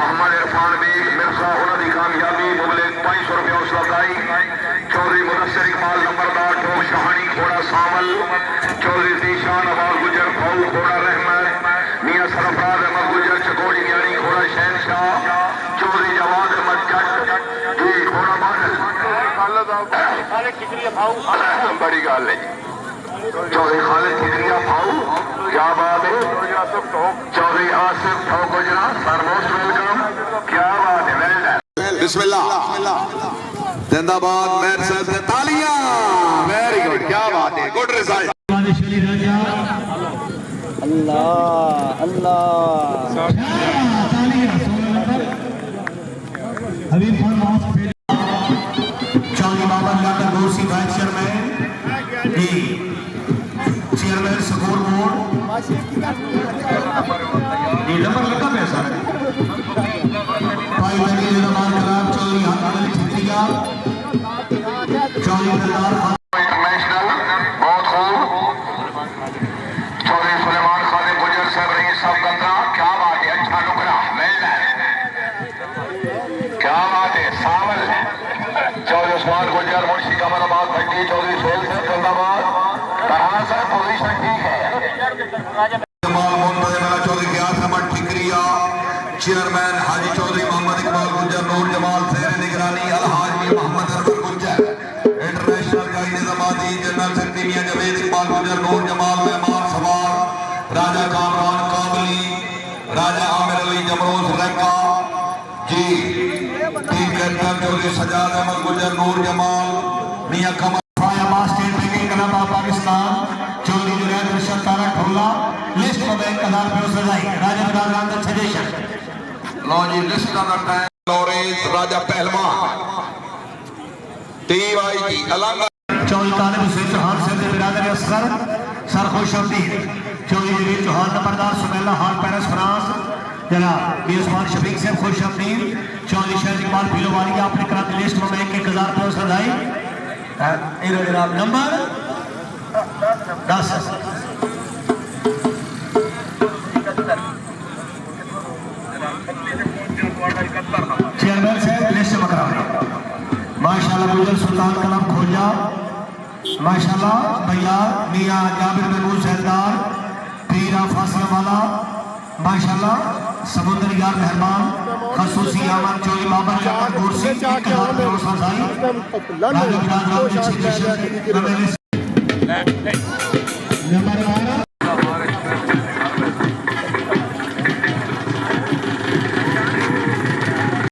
Mohammad Irfan bag Mirza उन्होंने कामयाबी मुबले 500 रुपया हौसला अफजाई। चौधरी मुदस्सिर इकबाल नंबरदार ठोक शहानी घोड़ा सावल। चौधरी जीशान अबाल गुजर फाऊ घोड़ा रहमत। मियाँ सरफराज अहमद गुजर चकोड़ी ज्ञानी घोड़ा शहनशाह। चौधरी जवाद अहमद जट जी घोड़ा बादल। बड़ी गल है चौधरी खालिद ठिकरिया फाऊ, क्या बात है। चौधरी आसिफ ठोक गुजरा सर मोस्ट वेलकम, क्या बात है। बिस्मिल्लाह जिंदाबाद मेहर साहब से तालियां, वेरी गुड, क्या बात है, गुड रिजल्ट। अल्लाह अल्लाह चौधरी बाबर लाकर गोसी vice chairman chairman support board number लगा पैसा भाई बनी जमान कलाम चौधरी हामिद अली ठिकरिया चौधरी दरबार इंटरनेशनल बहुत खूब। चौधरी सुलेमान खालिद गुजर साहब रही सब गंगा, क्या बात है, अच्छा नुकरा मिल क्या बात है। सावल चौधरी उस्मान गुजर मुंशी कमराबाद भट्टी चौधरी सोहेल साहब जिंदाबाद। तरह साहब पोजीशन ठीक है। चौधरी ग्यास अहमद ठिकरिया चेयरमैन हाजी चौधरी मोहम्मद इकबाल गुजर नूर जमाल सेर निगरानी अलहाज मियां मोहम्मद अरवर गुजर इंटरनेशनल गाई निजामाती जनरल सेक्रेटरी मियां जवेद इकबाल गुजर नूर जमाल मेहमान सवार राजा कामरान काबली राजा आमिर अली जमरोज रैका जी टीम कैप्टन चौधरी सजाद अहमद गुजर नूर जमाल मियां कमर फायाबाद state banking club of Pakistan Chaudhry Junaid Rashid तारा ठोला लिस्ट में 1000 रुपये सजाई राजा राजा सजेशन लो जी लिस्ट का टाइम लॉरेंस राजा पहलवान टीवाईजी अलंग चौधरी तालिब हुसैन चौहान सिंध बिरादर असगर सर खुशअब्दीन चौधरी जलील चौहान नंबरदार सुमेला हाल पेरिस फ्रांस जनाब बी उस्मान शफीक से खुशअब्दीन चौधरी शहर इकबाल भीलोवाली अपने क्लब लिस्ट में 1000 रुपये सजाई जनाब नंबर 10 चेयरमैन से लिस्ट मकरा माशाल्लाह गुजर सुल्तान कलम खोजा माशाल्लाह भैया मियां जाबिर महमूद सरदार पीरा फासला वाला माशाल्लाह समुद्र यार मेहरबान खसूसी आमद चौधरी बाबर जाकर कुर्सी 1000 रुपये सजाई राजा बिरादर